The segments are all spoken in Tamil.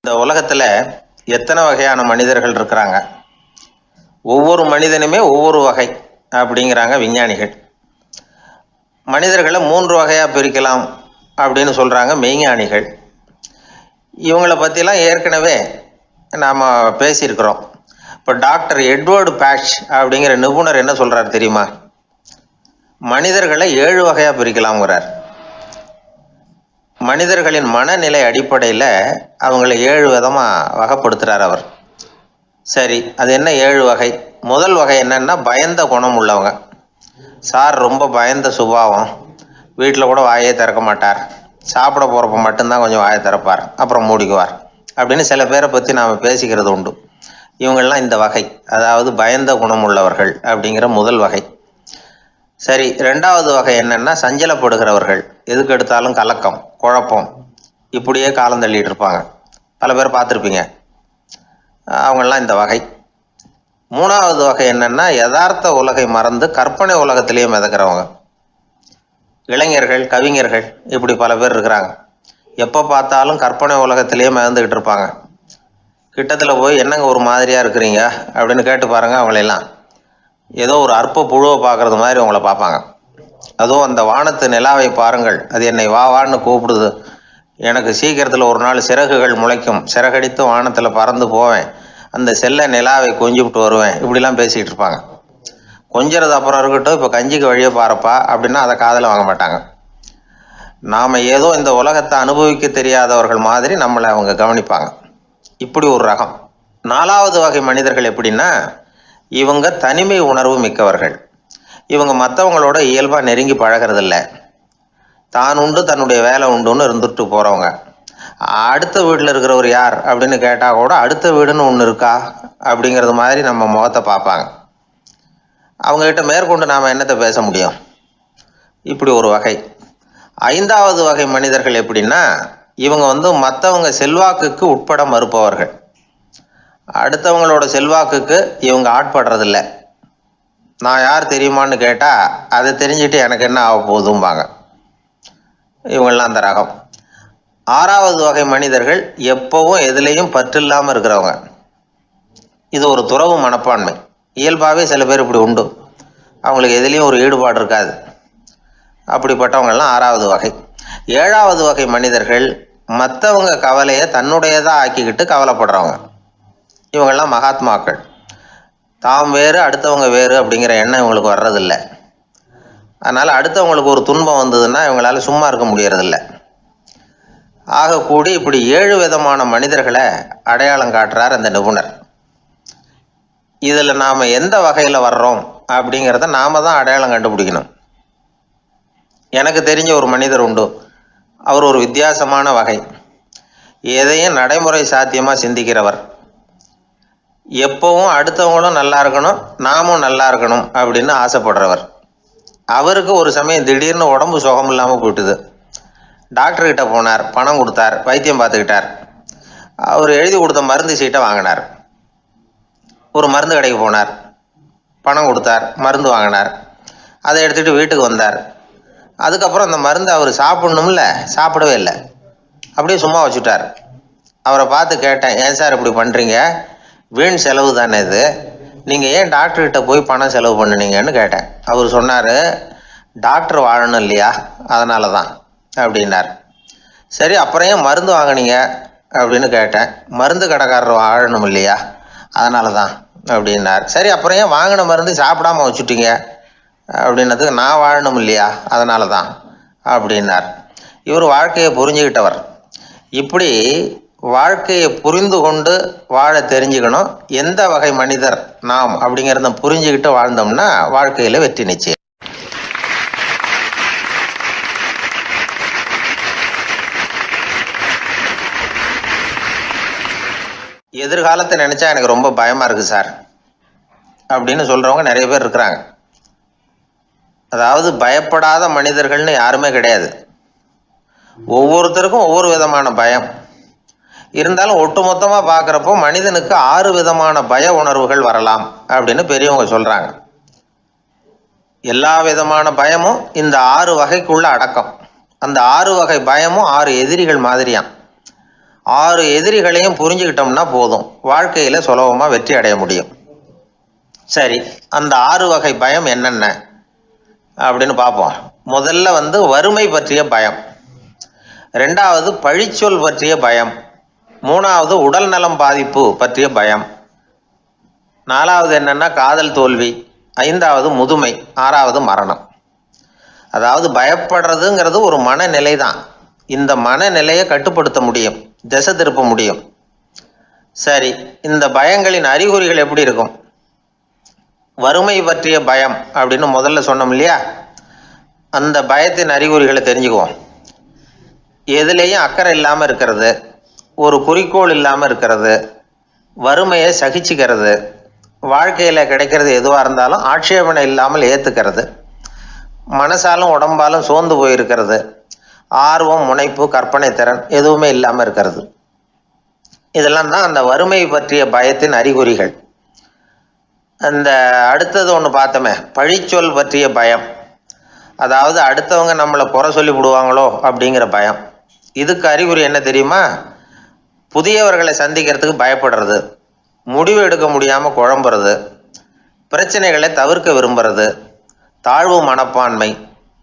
இந்த உலகத்துல எத்தனை வகையான மனிதர்கள் இருக்கிறாங்க? ஒவ்வொரு மனிதனுமே ஒவ்வொரு வகை அப்படிங்கிறாங்க விஞ்ஞானிகள். மனிதர்களை 3 வகையா பிரிக்கலாம் அப்படின்னு சொல்றாங்க மெய்ஞானிகள். இவங்களை பற்றிலாம் ஏற்கனவே நாம் பேசியிருக்கிறோம். இப்போ டாக்டர் எட்வர்டு பேட்ச் அப்படிங்கிற நிபுணர் என்ன சொல்றாரு தெரியுமா? மனிதர்களை 7 வகையா பிரிக்கலாம்ங்கிறார். மனிதர்களின் மனநிலை அடிப்படையில் அவங்கள 7 விதமாக வகைப்படுத்துகிறார் அவர். சரி, அது என்ன 7 வகை? முதல் வகை என்னன்னா பயந்த குணம் உள்ளவங்க. சார் ரொம்ப பயந்த சுபாவம், வீட்டில் கூட வாயே திறக்க மாட்டார், சாப்பிட போகிறப்ப மட்டும்தான் கொஞ்சம் வாயை திறப்பார், அப்புறம் மூடிக்குவார் அப்படின்னு சில பேரை பற்றி நாம் பேசிக்கிறது உண்டு. இவங்கெல்லாம் இந்த வகை, அதாவது பயந்த குணம் உள்ளவர்கள் அப்படிங்கிற முதல் வகை. சரி, 2வது வகை என்னன்னா சஞ்சலப்படுகிறவர்கள், எதுக்கு எடுத்தாலும் கலக்கம், குழப்பம், இப்படியே காலம் தள்ளிட்டு இருப்பாங்க. பல பேர் பார்த்துருப்பீங்க. அவங்கெல்லாம் இந்த வகை. 3வது வகை என்னன்னா யதார்த்த உலகை மறந்து கற்பனை உலகத்திலேயே மிதக்கிறவங்க. இளைஞர்கள், கவிஞர்கள், இப்படி பல பேர் இருக்கிறாங்க. எப்போ பார்த்தாலும் கற்பனை உலகத்திலேயே மிதந்துக்கிட்டு இருப்பாங்க. கிட்டத்தில் போய் என்னங்க ஒரு மாதிரியாக இருக்கிறீங்க அப்படின்னு கேட்டு பாருங்க, அவங்களெல்லாம் ஏதோ ஒரு அற்ப புழுவை பார்க்குறது மாதிரி அவங்கள பார்ப்பாங்க. அதுவும் அந்த வானத்து நிலாவை பாருங்கள், அது என்னை வா வான்னு கூப்பிடுது, எனக்கு சீக்கிரத்தில் ஒரு நாள் சிறகுகள் முளைக்கும், சிறகடித்து வானத்தில் பறந்து போவேன், அந்த செல்ல நிலாவை கொஞ்சிவிட்டு வருவேன், இப்படிலாம் பேசிகிட்டு இருப்பாங்க. கொஞ்சிறது அப்புறம் இருக்கட்டும், இப்போ கஞ்சிக்கு வழியே பாருப்பா அப்படின்னா அதை காதில் வாங்க மாட்டாங்க. நாம் ஏதோ இந்த உலகத்தை அனுபவிக்க தெரியாதவர்கள் மாதிரி நம்மளை அவங்க கவனிப்பாங்க. இப்படி ஒரு ரகம். 4வது வகை மனிதர்கள் எப்படின்னா, இவங்க தனிமை உணர்வு மிக்கவர்கள். இவங்க மற்றவங்களோட இயல்பாக நெருங்கி பழகிறதில்ல, தான் உண்டு தன்னுடைய வேலை உண்டுன்னு இருந்துட்டு போகிறவங்க. அடுத்த வீட்டில் இருக்கிறவர் யார் அப்படின்னு கேட்டால் கூட அடுத்த வீடுன்னு ஒன்று இருக்கா அப்படிங்கிறது மாதிரி நம்ம முகத்தை பார்ப்பாங்க. அவங்ககிட்ட மேற்கொண்டு நாம் என்னத்தை பேச முடியும்? இப்படி ஒரு வகை. 5வது வகை மனிதர்கள் எப்படின்னா, இவங்க மற்றவங்க செல்வாக்குக்கு உட்பட மறுப்பவர்கள். அடுத்தவங்களோட செல்வாக்குக்கு இவங்க ஆட்படுறதில்ல. நான் யார் தெரியுமான்னு கேட்டால் அதை தெரிஞ்சுட்டு எனக்கு என்ன ஆக போகுதும்பாங்க. இவங்கெல்லாம் அந்த ரகம். 6வது வகை மனிதர்கள் எப்பவும் எதுலேயும் பற்று இல்லாமல் இருக்கிறவங்க. இது ஒரு துறவு மனப்பான்மை. இயல்பாகவே சில பேர் இப்படி உண்டு, அவங்களுக்கு எதுலேயும் ஒரு ஈடுபாடு இருக்காது. அப்படிப்பட்டவங்கெல்லாம் 6வது வகை. 7வது வகை மனிதர்கள் மற்றவங்க கவலையை தன்னுடையதாக ஆக்கிக்கிட்டு கவலைப்படுறவங்க. இவங்கெல்லாம் மகாத்மாக்கள். தாம் வேறு அடுத்தவங்க வேறு அப்படிங்கிற எண்ணம் இவங்களுக்கு வர்றதில்லை. அதனால் அடுத்தவங்களுக்கு ஒரு துன்பம் வந்ததுன்னா இவங்களால சும்மா இருக்க முடியறதில்லை. ஆகக்கூடி இப்படி 7 விதமான மனிதர்களை அடையாளம் காட்டுறார் அந்த நிபுணர். இதில் நாம் எந்த வகையில் வர்றோம் அப்படிங்கிறத நாம் தான் அடையாளம் கண்டுபிடிக்கணும். எனக்கு தெரிஞ்ச ஒரு மனிதர் உண்டு. அவர் ஒரு வித்தியாசமான வகை. எதையும் நடைமுறை சாத்தியமாக சிந்திக்கிறவர். எப்பவும் அடுத்தவங்களும் நல்லா இருக்கணும், நாமும் நல்லா இருக்கணும் அப்படின்னு ஆசைப்படுறவர். அவருக்கு ஒரு சமயம் திடீர்னு உடம்பு சுகம் இல்லாமல் போயிட்டுது. டாக்டர்கிட்ட போனார், பணம் கொடுத்தார், வைத்தியம் பார்த்துக்கிட்டார். அவர் எழுதி கொடுத்த மருந்து சீட்டை வாங்கினார். ஒரு மருந்து கடைக்கு போனார், பணம் கொடுத்தார், மருந்து வாங்கினார். அதை எடுத்துகிட்டு வீட்டுக்கு வந்தார். அதுக்கப்புறம் அந்த மருந்து அவர் சாப்பிடணும்ல, சாப்பிடவே இல்லை, அப்படியே சும்மா வச்சுட்டார். அவரை பார்த்து கேட்டேன், ஏன் சார் இப்படி பண்ணுறீங்க? வீண் செலவு தானே இது, நீங்கள் ஏன் டாக்டர்கிட்ட போய் பணம் செலவு பண்ணினீங்கன்னு கேட்டேன். அவர் சொன்னார், டாக்டர் வாழணும் இல்லையா, அதனால தான் அப்படின்னார். சரி, அப்புறம் ஏன் மருந்து வாங்கினீங்க அப்படின்னு கேட்டேன். மருந்து கடைக்காரர் வாழணும் இல்லையா, அதனால தான் அப்படின்னார். சரி, அப்புறம் ஏன் வாங்கின மருந்து சாப்பிடாம வச்சுட்டீங்க அப்படின்னதுக்கு, நான் வாழணும் இல்லையா, அதனால தான் அப்படின்னார். இவர் வாழ்க்கையை புரிஞ்சுக்கிட்டவர். இப்படி வாழ்க்கையை புரிந்து கொண்டு வாழ தெரிஞ்சுக்கணும். எந்த வகை மனிதர் நாம் அப்படிங்கிறத புரிஞ்சுக்கிட்டு வாழ்ந்தோம்னா வாழ்க்கையில் வெற்றி நிச்சயம். எதிர்காலத்தை நினச்சா எனக்கு ரொம்ப பயமாக இருக்குது சார் அப்படின்னு சொல்கிறவங்க நிறைய பேர் இருக்கிறாங்க. அதாவது பயப்படாத மனிதர்கள்னு யாருமே கிடையாது. ஒவ்வொருத்தருக்கும் ஒவ்வொரு விதமான பயம் இருந்தாலும் ஒட்டுமொத்தமாக பார்க்குறப்போ மனிதனுக்கு 6 விதமான பய உணர்வுகள் வரலாம் அப்படின்னு பெரியவங்க சொல்கிறாங்க. எல்லா விதமான பயமும் இந்த 6 வகைக்குள்ள அடக்கம். அந்த 6 வகை பயமும் 6 எதிரிகள் மாதிரியாம். 6 எதிரிகளையும் புரிஞ்சுக்கிட்டோம்னா போதும், வாழ்க்கையில் சுலபமாக வெற்றி அடைய முடியும். சரி, அந்த 6 வகை பயம் என்னென்ன அப்படின்னு பார்ப்போம். முதல்ல வறுமை பற்றிய பயம், 2வது பழிச்சொல் பற்றிய பயம், 3வது உடல் நலம் பாதிப்பு பற்றிய பயம், 4வது என்னன்னா காதல் தோல்வி, 5வது முதுமை, 6வது மரணம். அதாவது பயப்படுறதுங்கிறது ஒரு மனநிலை தான். இந்த மனநிலையை கட்டுப்படுத்த முடியும், திசை திருப்ப முடியும். சரி, இந்த பயங்களின் அறிகுறிகள் எப்படி இருக்கும்? வறுமை பற்றிய பயம் அப்படின்னு முதல்ல சொன்னோம் இல்லையா, அந்த பயத்தின் அறிகுறிகளை தெரிஞ்சுக்குவோம். எதுலேயும் அக்கறை இல்லாமல் இருக்கிறது, ஒரு குறிக்கோள் இல்லாமல் இருக்கிறது, வறுமையை சகிச்சுக்கிறது, வாழ்க்கையில் கிடைக்கிறது எதுவாக இருந்தாலும் ஆட்சேபனை இல்லாமல் ஏற்றுக்கிறது, மனசாலும் உடம்பாலும் சோர்ந்து போயிருக்கிறது, ஆர்வம், முனைப்பு, கற்பனை திறன் எதுவுமே இல்லாமல் இருக்கிறது. இதெல்லாம் தான் அந்த வறுமை பற்றிய பயத்தின் அறிகுறிகள். அந்த அடுத்தது ஒன்று பார்த்தோமே, பழிச்சொல் பற்றிய பயம். அதாவது அடுத்தவங்க நம்மளை குறை சொல்லி விடுவாங்களோ அப்படிங்கிற பயம். இதுக்கு அறிகுறி என்ன தெரியுமா? புதியவர்களை சந்திக்கிறதுக்கு பயப்படுறது, முடிவு எடுக்க முடியாமல் குழம்புறது, பிரச்சனைகளை தவிர்க்க விரும்புறது, தாழ்வு மனப்பான்மை,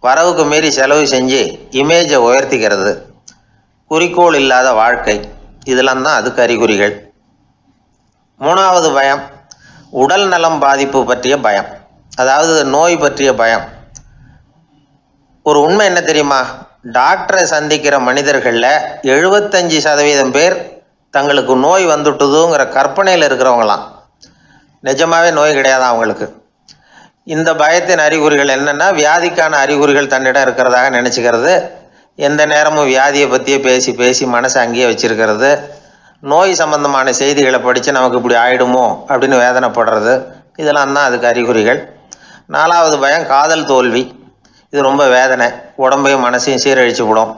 வரவுக்கு மீறி செலவு செஞ்சு இமேஜை உயர்த்திக்கிறது, குறிக்கோள் இல்லாத வாழ்க்கை. இதெல்லாம் தான் அதுக்கு அறிகுறிகள். 3வது பயம் உடல் நலம் பாதிப்பு பற்றிய பயம், அதாவது நோய் பற்றிய பயம். ஒரு உண்மை என்ன தெரியுமா? டாக்டரை சந்திக்கிற மனிதர்களில் 75% பேர் தங்களுக்கு நோய் வந்துட்டுதுங்கிற கற்பனையில் இருக்கிறவங்களாம். நிஜமாவே நோய் கிடையாது அவங்களுக்கு. இந்த பயத்தின் அறிகுறிகள் என்னென்னா, வியாதிக்கான அறிகுறிகள் தன்னிடம் இருக்கிறதாக நினச்சிக்கிறது, எந்த நேரமும் வியாதியை பற்றியே பேசி பேசி மனசை அங்கேயே வச்சிருக்கிறது, நோய் சம்பந்தமான செய்திகளை படித்து நமக்கு இப்படி ஆயிடுமோ அப்படின்னு வேதனைப்படுறது. இதெல்லாம் தான் அதுக்கு அறிகுறிகள். 4வது பயம் காதல் தோல்வி. இது ரொம்ப வேதனை, உடம்பையும் மனசையும் சீரழிச்சு விடும்.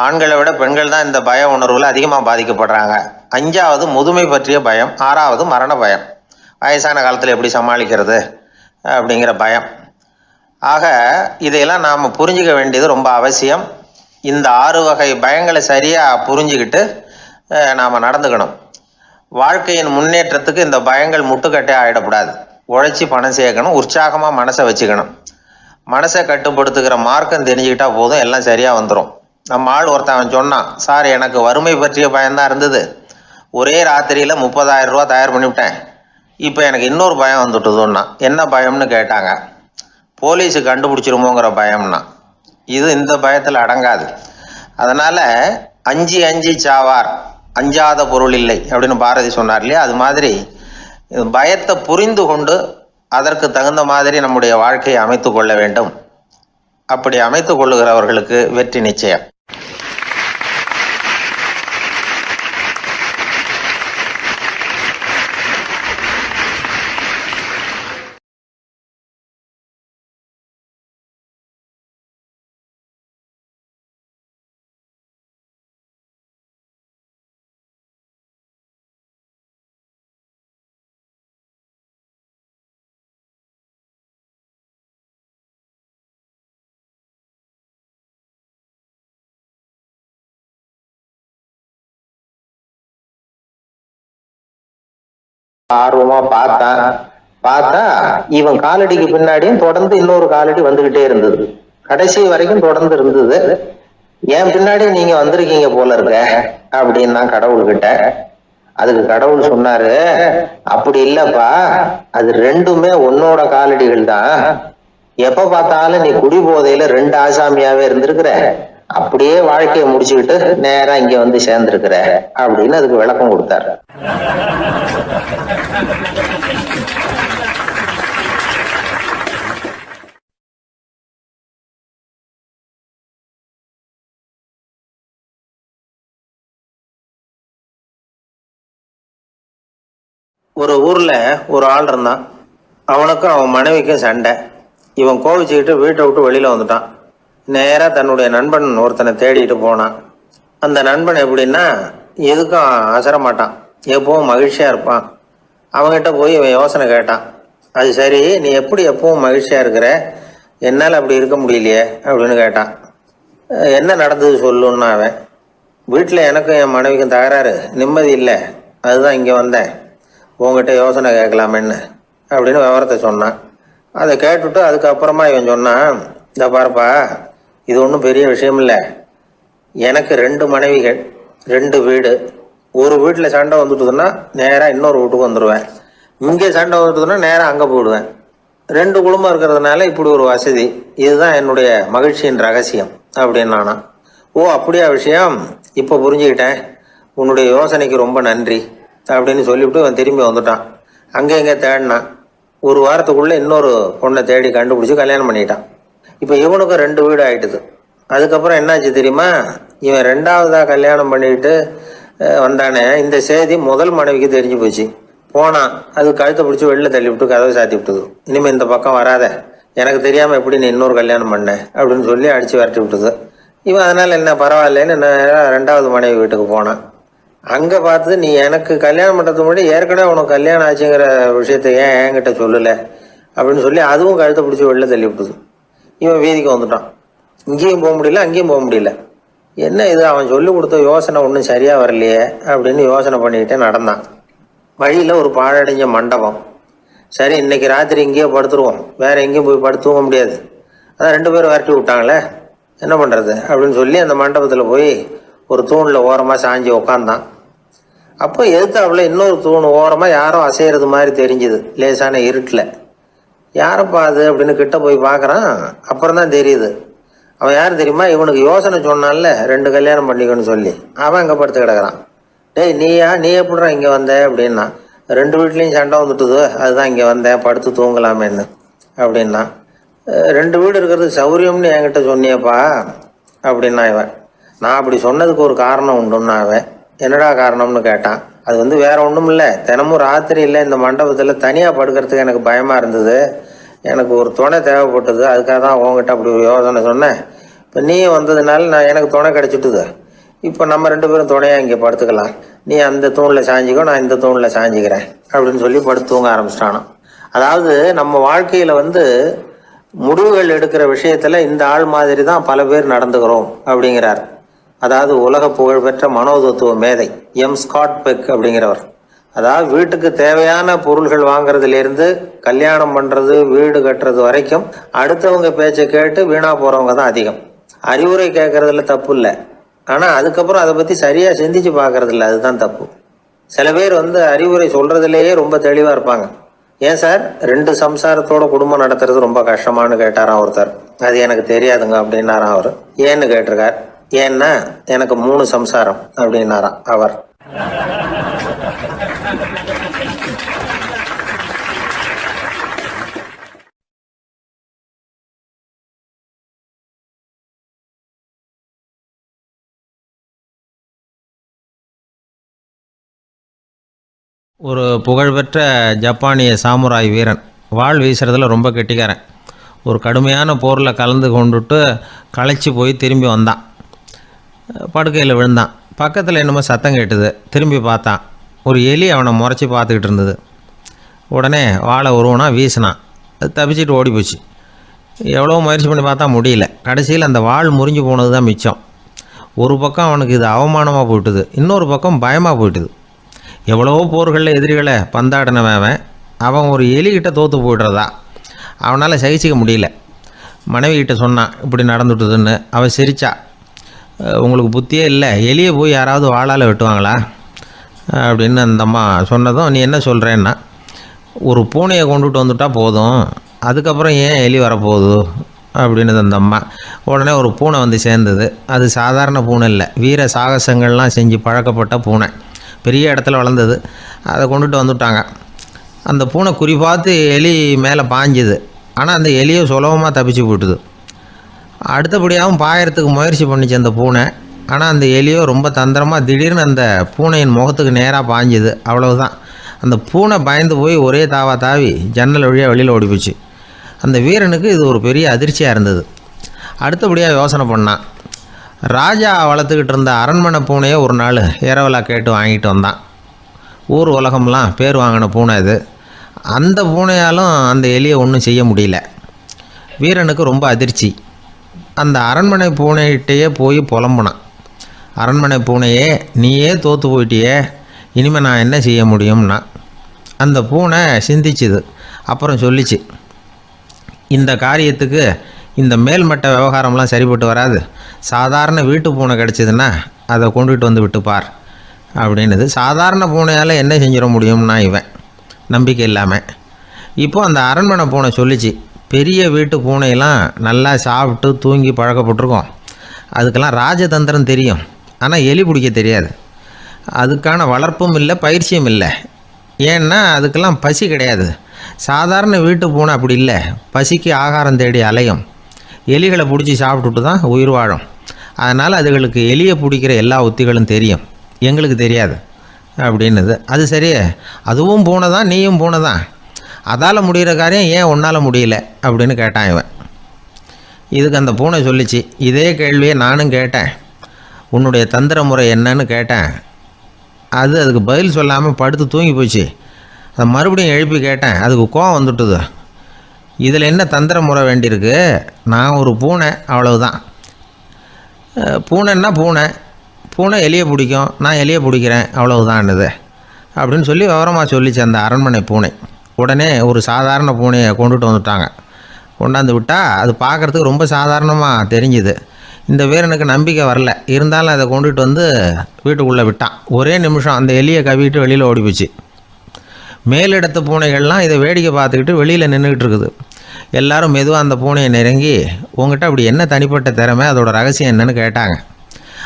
ஆண்களை விட பெண்கள் தான் இந்த பய உணர்வில் அதிகமாக பாதிக்கப்படுறாங்க. 5வது முதுமை பற்றிய பயம். 6வது மரண பயம், வயசான காலத்தில் எப்படி சமாளிக்கிறது அப்படிங்கிற பயம். ஆக இதையெல்லாம் நாம் புரிஞ்சிக்க வேண்டியது ரொம்ப அவசியம். இந்த 6 வகை பயங்களை சரியாக புரிஞ்சுக்கிட்டு நாம் நடந்துக்கணும். வாழ்க்கையின் முன்னேற்றத்துக்கு இந்த பயங்கள் முட்டுக்கட்டே ஆகிடக்கூடாது. உழைச்சி பணம் சேர்க்கணும், உற்சாகமாக மனசை வச்சுக்கணும். மனசை கட்டுப்படுத்துகிற மார்க்கம் தெரிஞ்சுக்கிட்டா போதும், எல்லாம் சரியாக வந்துடும். நம்ம ஆள் ஒருத்தன் சொன்னான், சார் எனக்கு வறுமை பற்றிய பயம்தான் இருந்தது, ஒரே ராத்திரியில் 30,000 ரூபா தயார் பண்ணிவிட்டேன், இப்போ எனக்கு இன்னொரு பயம் வந்துட்டுதுன்னா. என்ன பயம்னு கேட்டாங்க. போலீஸு கண்டுபிடிச்சிருமோங்கிற பயம்னா. இது இந்த பயத்தில் அடங்காது. அதனால் அஞ்சி அஞ்சி சாவார், அஞ்சாத பொருள் இல்லை அப்படின்னு பாரதி சொன்னார் இல்லையா, அது மாதிரி பயத்தை புரிந்து கொண்டு அதற்கு தகுந்த மாதிரி நம்முடைய வாழ்க்கையை அமைத்து கொள்ள வேண்டும். அப்படி அமைத்து கொள்ளுகிறவர்களுக்கு வெற்றி நிச்சயம். ஆர்வமா பார்த்தா இவன் காலடிக்கு பின்னாடியும் தொடர்ந்து இன்னொரு காலடி வந்துகிட்டே இருந்தது. கடைசி வரைக்கும் தொடர்ந்து இருந்தது. என் பின்னாடி நீங்க வந்திருக்கீங்க போல இருக்க அப்படின்னு நான் கடவுள்கிட்ட. அதுக்கு கடவுள் சொன்னாரு, அப்படி இல்லப்பா, அது ரெண்டுமே உன்னோட காலடிகள் தான். எப்ப பார்த்தாலும் நீ குடி போதையில 2 ஆசாமியாவே இருந்திருக்கிற, அப்படியே வாழ்க்கையை முடிச்சுக்கிட்டு நேரா இங்க வந்து சேர்ந்திருக்கிற அப்படின்னு அதுக்கு விளக்கம் கொடுத்தாரு. ஒரு ஊர்ல ஒரு ஆள் இருந்தான். அவனுக்கும் அவன் மனைவிக்கும் சண்டை. இவன் கோவிச்சுக்கிட்டு வீட்டை விட்டு வெளியில வந்துட்டான். நேரா தன்னுடைய நண்பன் ஒருத்தனை தேடிட்டு போனான். அந்த நண்பன் எப்படின்னா, எதுக்கும் அசர மாட்டான், எப்பவும் மகிழ்ச்சியா இருப்பான். அவன்கிட்ட போய் இவன் யோசனை கேட்டான். அது சரி, நீ எப்படி எப்பவும் மகிழ்ச்சியா இருக்கிற, என்னால் அப்படி இருக்க முடியலையே அப்படின்னு கேட்டான். என்ன நடந்தது சொல்லுன்னா அவன். வீட்டில் எனக்கும் என் மனைவிக்கும் தகராறு, நிம்மதி இல்லை, அதுதான் இங்கே வந்தேன், உங்ககிட்ட யோசனை கேட்கலாமேன்னு அப்படின்னு விவரத்தை சொன்னான். அதை கேட்டுவிட்டு அதுக்கப்புறமா இவன் சொன்னான், இந்த பாருப்பா, இது ஒன்றும் பெரிய விஷயம் இல்லை. எனக்கு 2 மனைவிகள், 2 வீடு. ஒரு வீட்டில் சண்டை வந்துட்டுதுன்னா நேராக இன்னொரு வீட்டுக்கு வந்துடுவேன், இங்கே சண்டை வந்துட்டுதுன்னா நேராக அங்கே போயிடுவேன். 2 குடும்பம் இருக்கிறதுனால இப்படி ஒரு வசதி, இதுதான் என்னுடைய மகிழ்ச்சியின் ரகசியம் அப்படின்னு நானா. ஓ அப்படியா விஷயம், இப்போ புரிஞ்சுக்கிட்டேன், உன்னுடைய யோசனைக்கு ரொம்ப நன்றி அப்படின்னு சொல்லிவிட்டு அவன் திரும்பி வந்துட்டான். அங்கே இங்கே தேடினான். ஒரு வாரத்துக்குள்ளே இன்னொரு பொண்ணை தேடி கண்டுபிடிச்சி கல்யாணம் பண்ணிட்டான். இப்போ இவனுக்கும் 2 வீடு ஆகிட்டுது. அதுக்கப்புறம் என்னாச்சு தெரியுமா, இவன் 2வதாக கல்யாணம் பண்ணிக்கிட்டு வந்தானே, இந்த செய்தி முதல் மனைவிக்கு தெரிஞ்சு போச்சு. போனான், அது கழுத்தை பிடிச்சி வெளில தள்ளி விட்டு கதவை சாத்தி விட்டுது. இனிமேல் இந்த பக்கம் வராத, எனக்கு தெரியாமல் எப்படி நீ இன்னொரு கல்யாணம் பண்ண அப்படின்னு சொல்லி அடித்து விரட்டி விட்டுது. இவன் அதனால் என்ன பரவாயில்லன்னு 2வது மனைவி வீட்டுக்கு போனான். அங்கே பார்த்து, நீ எனக்கு கல்யாணம் பண்ணுறதுக்கு முன்னாடி ஏற்கனவே உனக்கு கல்யாணம் ஆச்சுங்கிற விஷயத்த ஏன் என்கிட்ட சொல்லலை அப்படின்னு சொல்லி அதுவும் கழுத்தை பிடிச்சி வெளில தள்ளி விட்டுது. இவன் வீதிக்கு வந்துட்டான். இங்கேயும் போக முடியல, அங்கேயும் போக முடியல. என்ன இது, அவன் சொல்லி கொடுத்த யோசனை ஒன்றும் சரியாக வரலையே அப்படின்னு யோசனை பண்ணிக்கிட்டே நடந்தான். வழியில் ஒரு பாழடைஞ்ச மண்டபம். சரி, இன்னைக்கு ராத்திரி இங்கேயே படுத்துருவோம், வேற எங்கேயும் போய் படுத்து தூங்க முடியாது, அதான் 2 பேரும் விரட்டி விட்டாங்களே, என்ன பண்ணுறது அப்படின்னு சொல்லி அந்த மண்டபத்தில் போய் ஒரு தூணில் ஓரமாக சாஞ்சி உக்காந்தான். அப்போ எதிர்த்தாப்புல இன்னொரு தூண் ஓரமாக யாரோ அசைகிறது மாதிரி தெரிஞ்சுது, லேசான இருட்டில். யாரப்பா அது அப்படின்னு கிட்ட போய் பார்க்குறான். அப்புறம் தான் தெரியுது, அவன் யார் தெரியுமா, இவனுக்கு யோசனை சொன்னான்ல 2 கல்யாணம் பண்ணிக்கணும்னு சொல்லி, அவன் அங்கே படுத்து கிடக்குறான். டேய் நீ எப்படிறா இங்கே வந்த அப்படின்னா, 2 வீட்லேயும் சண்டை வந்துட்டுது, அதுதான் இங்கே வந்தேன், படுத்து தூங்கலாமேன்னு அப்படின்னா. 2 வீடு இருக்கிறது சௌரியம்னு என்கிட்ட சொன்னியப்பா அப்படின்னா இவன். நான் அப்படி சொன்னதுக்கு ஒரு காரணம் உண்டுன்னா அவன். என்னடா காரணம்னு கேட்டான். அது வேற ஒன்றும் இல்லை, தினமும் ராத்திரி இல்லை இந்த மண்டபத்தில் தனியாக படுக்கிறதுக்கு எனக்கு பயமாக இருந்தது, எனக்கு ஒரு துணை தேவைப்பட்டது, அதுக்காக தான் உங்ககிட்ட அப்படி ஒரு யோசனை சொன்னேன். இப்போ நீ வந்ததுனால எனக்கு துணை கிடச்சிட்டுது. இப்போ நம்ம 2 பேரும் துணையாக இங்கே படுத்துக்கலாம், நீ அந்த தூணில் சாஞ்சிக்கோ, நான் இந்த தூணில் சாஞ்சிக்கிறேன் அப்படின்னு சொல்லி படுத்து தூங்க ஆரம்பிச்சிட்டானோ. அதாவது நம்ம வாழ்க்கையில் முடிவுகள் எடுக்கிற விஷயத்தில் இந்த ஆள் மாதிரி தான் பல பேர் நடந்துக்கிறோம் அப்படிங்கிறார். அதாவது உலக புகழ்பெற்ற மனோதத்துவ மேதை ஸ்காட் பெக் அப்படிங்கிறவர். அதாவது வீட்டுக்கு தேவையான பொருள்கள் வாங்குறதுலேருந்து கல்யாணம் பண்ணுறது, வீடு கட்டுறது வரைக்கும் அடுத்தவங்க பேச்சை கேட்டு வீணாக போகிறவங்க தான் அதிகம். அறிவுரை கேட்கறதுல தப்பு இல்லை, ஆனால் அதுக்கப்புறம் அதை பற்றி சரியாக சிந்திச்சு பார்க்கறதில்ல, அதுதான் தப்பு. சில பேர் அறிவுரை சொல்கிறதுலேயே ரொம்ப தெளிவாக இருப்பாங்க. ஏன் சார் 2 சம்சாரத்தோட குடும்பம் நடத்துறது ரொம்ப கஷ்டமானு கேட்டாராம் ஒருத்தர். அது எனக்கு தெரியாதுங்க அப்படின்னாராம் அவர். ஏன்னு கேட்டிருக்கார். ஏன்னா எனக்கு 3 சம்சாரம் அப்படின்னாராம் அவர். ஒரு புகழ்பெற்ற ஜப்பானிய சாமுராய் வீரன், வாள் வீசுறதுல ரொம்ப கெட்டிக்காரன். ஒரு கடுமையான போரில் கலந்து கொண்டுட்டு களைச்சி போய் திரும்பி வந்தான். படுக்கையில் விழுந்தான். பக்கத்தில் என்னமோ சத்தம் கேட்டுது. திரும்பி பார்த்தான். ஒரு எலி அவனை முறைச்சி பார்த்துக்கிட்டு இருந்தது. உடனே வாளை உருவனா வீசினான். அது தப்பிச்சிட்டு ஓடி போச்சு. எவ்வளோ முயற்சி பண்ணி பார்த்தா முடியல. கடைசியில் அந்த வாள் முறிஞ்சு போனது தான் மிச்சம். ஒரு பக்கம் அவனுக்கு இது அவமானமாக போயிட்டுது, இன்னொரு பக்கம் பயமாக போயிட்டுது. எவ்வளவோ போர்களில் எதிரிகளை பந்தாடினவன் அவன் ஒரு எலிகிட்ட தோற்று போய்டுறதா அவனால் சகிச்சிக்க முடியல. மனைவிகிட்ட சொன்னான் இப்படி நடந்துட்டுதுன்னு. அவள் சிரிச்சா. உங்களுக்கு புத்தியே இல்லை, எலியை போய் யாராவது வாளால் வெட்டுவாங்களா அப்படின்னு அந்த அம்மா சொன்னதும், நீ என்ன சொல்கிறேன்னா, ஒரு பூனையை கொண்டுட்டு வந்துட்டா போதும், அதுக்கப்புறம் ஏன் எலி வரப்போகுது அப்படின்னு அந்த அம்மா. உடனே ஒரு பூனை சேர்ந்தது. அது சாதாரண பூனை இல்லை, வீர சாகசங்கள்லாம் செஞ்சு பழக்கப்பட்ட பூனை. பெரிய இடத்துல வளர்ந்தது. அதை கொண்டுட்டு வந்துட்டாங்க. அந்த பூனை குறி பார்த்து எலி மேலே பாஞ்சுது. ஆனால் அந்த எலியை சுலபமாக தப்பிச்சு போட்டுது. அடுத்தபடியாகவும் பாயறதுக்கு முயற்சி பண்ணிச்சு அந்த பூனை. ஆனால் அந்த எலியோ ரொம்ப தந்திரமாக திடீர்னு அந்த பூனையின் முகத்துக்கு நேராக பாஞ்சுது. அவ்வளவுதான். அந்த பூனை பயந்து போய் ஒரே தாவி ஜன்னல் வழியாக வெளியில் ஓடி போச்சு. அந்த வீரனுக்கு இது ஒரு பெரிய அதிர்ச்சியாக இருந்தது. அடுத்தபடியாக யோசனை பண்ணான். ராஜா வளர்த்துக்கிட்டு இருந்த அரண்மனை பூனையை ஒரு நாள் இரவலாக கேட்டு வாங்கிட்டு வந்தான். ஊர் உலகம்லாம் பேர் வாங்கின பூனை இது. அந்த பூனையாலும் அந்த எலியை ஒன்றும் செய்ய முடியல. வீரனுக்கு ரொம்ப அதிர்ச்சி. அந்த அரண்மனை பூனைகிட்டையே போய் புலம்புனான். அரண்மனை பூனையே, நீயே தோற்று போயிட்டியே, இனிமேல் நான் என்ன செய்ய முடியும்னா. அந்த பூனை சிந்திச்சுது. அப்புறம் சொல்லிச்சு, இந்த காரியத்துக்கு இந்த மேல்மட்ட விவகாரம்லாம் சரிப்பட்டு வராது. சாதாரண வீட்டு பூனை கிடச்சிதுன்னா அதை கொண்டுகிட்டு வந்து விட்டுப்பார் அப்படின்னுது. சாதாரண பூனையால் என்ன செஞ்சிட முடியும்னா இவன் நம்பிக்கை இல்லாமல். இப்போது அந்த அரண்மனை பூனை சொல்லிச்சு, பெரிய வீட்டு பூனையெல்லாம் நல்லா சாப்பிட்டு தூங்கி பழக்கப்பட்டிருக்கோம். அதுக்கெல்லாம் ராஜதந்திரம் தெரியும், ஆனால் எலி பிடிக்க தெரியாது. அதுக்கான வளர்ப்பும் இல்லை, பயிற்சியும் இல்லை. ஏன்னா அதுக்கெல்லாம் பசி கிடையாது. சாதாரண வீட்டு பூனை அப்படி இல்லை, பசிக்கு ஆகாரம் தேடி அலையும். எலிகளை பிடிச்சி சாப்பிட்டுட்டு தான் உயிர் வாழும். அதனால் அதுகளுக்கு எலியை பிடிக்கிற எல்லா உத்திகளும் தெரியும், எங்களுக்கு தெரியாது அப்படின்னுது. அது சரியே, அதுவும் பூனை தான், நீயும் பூனை தான். அதால் முடிகிற காரியம் ஏன் உன்னால் முடியல அப்படின்னு கேட்டான் இவன். இதுக்கு அந்த பூனை சொல்லிச்சு, இதே கேள்வியை நானும் கேட்டேன். உன்னுடைய தந்திர முறை என்னன்னு கேட்டேன். அதுக்கு பதில் சொல்லாமல் படுத்து தூங்கி போச்சு. அதை மறுபடியும் எழுப்பி கேட்டேன். அதுக்கு கோவம் வந்துட்டுது. இதில் என்ன தந்திர முறை வேண்டியிருக்கு? நான் ஒரு பூனை, அவ்வளவுதான். பூனைன்னா பூனை, பூனை எலியை பிடிக்கும், நான் எலியை பிடிக்கிறேன், அவ்வளவுதான்னுது அப்படின்னு சொல்லி விவரமாக சொல்லிச்சு அந்த அரண்மனை பூனை. உடனே ஒரு சாதாரண பூனையை கொண்டுட்டு வந்துட்டாங்க. கொண்டாந்து விட்டால் அது பார்க்குறதுக்கு ரொம்ப சாதாரணமாக தெரிஞ்சுது. இந்த வீரனுக்கு நம்பிக்கை வரல. இருந்தாலும் அதை கொண்டுட்டு வந்து வீட்டுக்குள்ளே விட்டான். ஒரே நிமிஷம் அந்த எலியை கவிட்டு வெளியில் ஓடி போச்சு. மேலிடத்து பூனைகள்லாம் இதை வேடிக்கை பார்த்துக்கிட்டு வெளியில் நின்றுக்கிட்டு இருக்குது. எல்லோரும் மெதுவாக அந்த பூனையை நெருங்கி, உங்கள்கிட்ட அப்படி என்ன தனிப்பட்ட திறமை, அதோட ரகசியம் என்னன்னு கேட்டாங்க.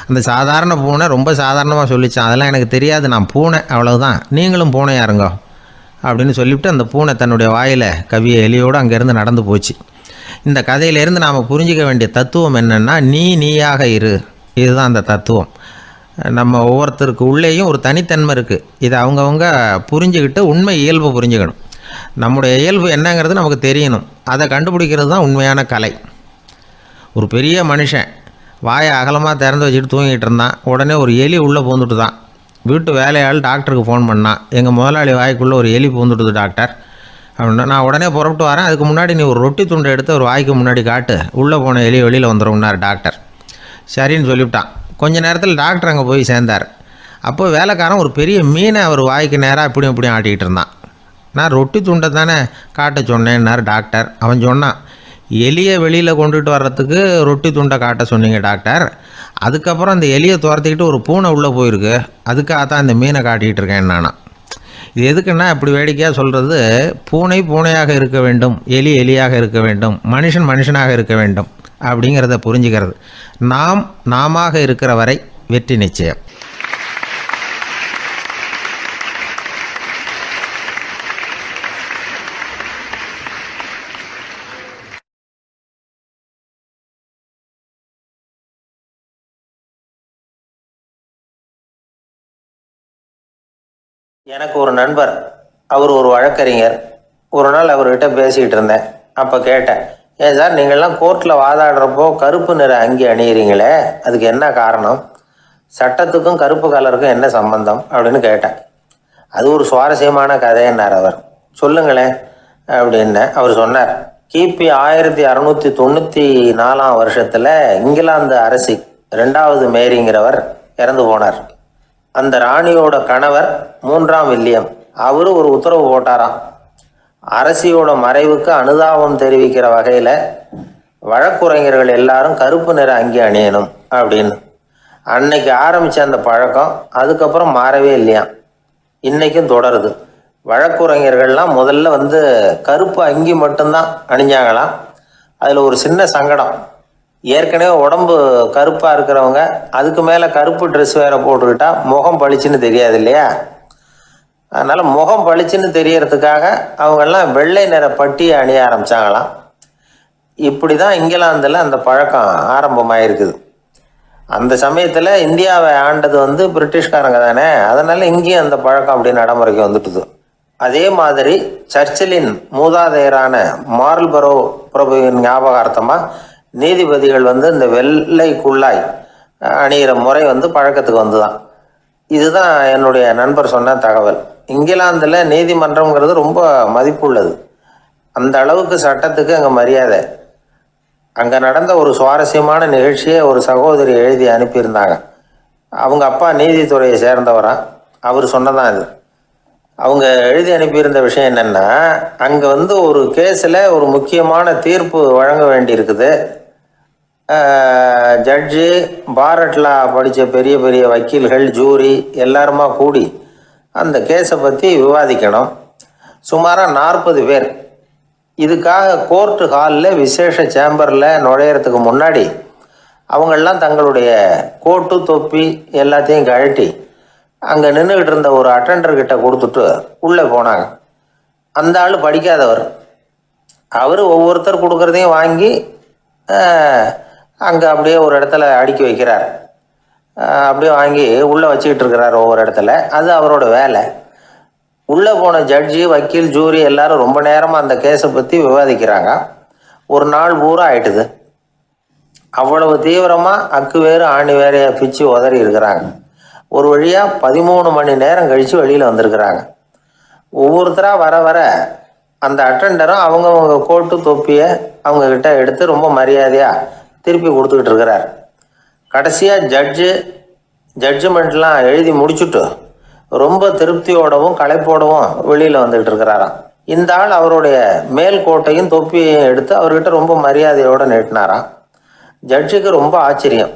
அந்த சாதாரண பூனை ரொம்ப சாதாரணமாக சொல்லிச்சான், அதெல்லாம் எனக்கு தெரியாது, நான் பூனை, அவ்வளவுதான், நீங்களும் பூனையாக இருங்கோ அப்படின்னு சொல்லிவிட்டு அந்த பூனை தன்னுடைய வாயில் கவிய எலியோடு அங்கேருந்து நடந்து போச்சு. இந்த கதையிலேருந்து நாம் புரிஞ்சிக்க வேண்டிய தத்துவம் என்னென்னா, நீயாக இரு. இதுதான் அந்த தத்துவம். நம்ம ஒவ்வொருத்தருக்கு உள்ளேயும் ஒரு தனித்தன்மை இருக்குது. இதை அவங்கவுங்க புரிஞ்சுக்கிட்டு உண்மை இயல்பு புரிஞ்சுக்கணும். நம்முடைய இயல்பு என்னங்கிறது நமக்கு தெரியணும். அதை கண்டுபிடிக்கிறது தான் உண்மையான கலை. ஒரு பெரிய மனுஷன் வாயை அகலமாக திறந்து வச்சுட்டு தூங்கிட்டு இருந்தான். உடனே ஒரு எலி உள்ளே பூந்துட்டு தான். வீட்டு வேலையாள் டாக்டருக்கு ஃபோன் பண்ணான், எங்கள் முதலாளி வாய்க்குள்ளே ஒரு எலி பூந்துட்டுது டாக்டர் அப்படின்னா. நான் உடனே புறப்பட்டு வரேன், அதுக்கு முன்னாடி நீ ஒரு ரொட்டி துண்டை எடுத்து ஒரு வாய்க்கு முன்னாடி காட்டு, உள்ளே போன எலி வெளியில் வந்துடும்னார் டாக்டர். சரின்னு சொல்லிவிட்டான். கொஞ்ச நேரத்தில் டாக்டர் அங்கே போய் சேர்ந்தார். அப்போ வேலைக்காரன் ஒரு பெரிய மீனை அவர் வாய்க்கு நேராக இப்படியும் ஆட்டிக்கிட்டு இருந்தான். நான் ரொட்டி துண்டை தானே காட்ட சொன்னேன்னார் டாக்டர். அவன் சொன்னான், எலியை வெளியில் கொண்டுட்டு வர்றதுக்கு ரொட்டி துண்டை காட்ட சொன்னீங்க டாக்டர், அதுக்கப்புறம் அந்த எலியை துரத்திக்கிட்டு ஒரு பூனை உள்ளே போயிருக்கு, அதுக்காக தான் இந்த மீனை காட்டிகிட்டு இருக்கேன் நானா. இது எதுக்குன்னா, இப்படி வேடிக்கையாக சொல்கிறது, பூனை பூனையாக இருக்க வேண்டும், எலி எலியாக இருக்க வேண்டும், மனுஷன் மனுஷனாக இருக்க வேண்டும் அப்படிங்கிறத புரிஞ்சுக்கிறது. நாம இருக்கிற வரை வெற்றி நிச்சயம். எனக்கு ஒரு நண்பர், அவர் ஒரு வழக்கறிஞர். ஒரு நாள் அவர்கிட்ட பேசிக்கிட்டு இருந்தேன். அப்போ கேட்டேன், ஏன் சார் நீங்கள்லாம் கோர்ட்டில் வாதாடுறப்போ கருப்பு நிற அங்கி அணியிறீங்களே, அதுக்கு என்ன காரணம்? சட்டத்துக்கும் கருப்பு கலருக்கும் என்ன சம்பந்தம் அப்படின்னு கேட்டேன். அது ஒரு சுவாரஸ்யமான கதைன்னார் அவர். சொல்லுங்களேன் அப்படின்னு அவர் சொன்னார். கிபி 1694 வருஷத்தில் இங்கிலாந்து அரசி 2வது மேரிங்கிறவர் இறந்து போனார். அந்த ராணியோட கணவர் 3ஆம் வில்லியம், அவரு ஒரு உத்தரவு போட்டாராம், அரசியோட மறைவுக்கு அனுதாபம் தெரிவிக்கிற வகையில் வழக்குரைஞர்கள் எல்லாரும் கருப்பு நிற அங்கி அணியணும் அப்படின்னு. அன்னைக்கு ஆரம்பித்த அந்த பழக்கம் அதுக்கப்புறம் மாறவே இல்லையாம், இன்னைக்கும் தொடருது. வழக்குரைஞர்கள்லாம் முதல்ல கருப்பு அங்கி மட்டும்தான் அணிஞ்சாங்களாம். அதில் ஒரு சின்ன சங்கடம், ஏற்கனவே உடம்பு கருப்பாக இருக்கிறவங்க அதுக்கு மேலே கருப்பு ட்ரெஸ் வேற போட்டுக்கிட்டா முகம் பளிச்சுன்னு தெரியாது இல்லையா. அதனால் முகம் பளிச்சுன்னு தெரியறதுக்காக அவங்கெல்லாம் வெள்ளை நிற பட்டியை அணிய ஆரம்பித்தாங்களாம். இப்படி தான் இங்கிலாந்தில் அந்த பழக்கம் ஆரம்பமாயிருக்குது. அந்த சமயத்தில் இந்தியாவை ஆண்டது பிரிட்டிஷ்காரங்க தானே, அதனால் இங்கேயும் அந்த பழக்கம் அப்படி நடைமுறைக்கு வந்துட்டுது. அதே மாதிரி சர்ச்சிலின் மூதாதையரான மார்ல்பரோ பிரபுவின் ஞாபகார்த்தமாக நீதிபதிகள் இந்த வெள்ளை குள்ளாய் அணிகிற முறை பழக்கத்துக்கு வந்துதான். இதுதான் என்னுடைய நண்பர் சொன்ன தகவல். இங்கிலாந்தில் நீதிமன்றம்ங்கிறது ரொம்ப மதிப்புள்ளது. அந்த அளவுக்கு சட்டத்துக்கு அங்கே மரியாதை. அங்கே நடந்த ஒரு சுவாரஸ்யமான நிகழ்ச்சியை ஒரு சகோதரி எழுதி அனுப்பியிருந்தாங்க. அவங்க அப்பா நீதித்துறையை சேர்ந்தவரான். அவர் சொன்னதான் இது. அவங்க எழுதி அனுப்பியிருந்த விஷயம் என்னென்னா, அங்கே ஒரு கேஸில் ஒரு முக்கியமான தீர்ப்பு வழங்க வேண்டியிருக்குது. ஜட்ஜு, பாரட்லா படித்த பெரிய பெரிய வக்கீல்கள், ஜூரி எல்லாருமா கூடி அந்த கேஸை பற்றி விவாதிக்கணும். சுமாராக 40 பேர். இதுக்காக கோர்ட்டு ஹாலில் விசேஷ சேம்பரில் நுழையிறதுக்கு முன்னாடி அவங்கெல்லாம் தங்களுடைய கோட்டு தொப்பி எல்லாத்தையும் கழட்டி அங்கே நின்றுக்கிட்டு இருந்த ஒரு அட்டெண்டர்கிட்ட கொடுத்துட்டு உள்ளே போனாங்க. அந்த ஆள் படிக்காதவர். அவர் ஒவ்வொருத்தர் கொடுக்குறதையும் வாங்கி அங்கே அப்படியே ஒரு இடத்துல அடுக்கி வைக்கிறார். அப்படியே வாங்கி உள்ளே வச்சுக்கிட்டு இருக்கிறார் ஒவ்வொரு இடத்துல. அது அவரோட வேலை. உள்ளே போன ஜட்ஜி, வக்கீல், ஜூரி எல்லாரும் ரொம்ப நேரமாக அந்த கேஸை பற்றி விவாதிக்கிறாங்க. ஒரு நாள் பூரா ஆயிட்டுது. அவ்வளவு தீவிரமாக அக்கு வேறு ஆணி வேறையை பிச்சு உதறி இருக்கிறாங்க. ஒரு வழியாக 13 மணி நேரம் கழித்து வெளியில் வந்திருக்கிறாங்க. ஒவ்வொருத்தராக வர வர அந்த அட்டெண்டரும் அவங்கவுங்க கோட்டு தொப்பியை அவங்கக்கிட்ட எடுத்து ரொம்ப மரியாதையாக திருப்பி கொடுத்துக்கிட்டு இருக்கிறார். கடைசியாக ஜட்ஜ்மெண்ட்லாம் எழுதி முடிச்சுட்டு ரொம்ப திருப்தியோடவும் களைப்போடவும் வெளியில் வந்துக்கிட்டு இருக்கிறாராம். இந்த ஆள் அவருடைய மேல் கோட்டையும் தொப்பியையும் எடுத்து அவர்கிட்ட ரொம்ப மரியாதையோடு நீட்டினாராம். ஜட்ஜுக்கு ரொம்ப ஆச்சரியம்.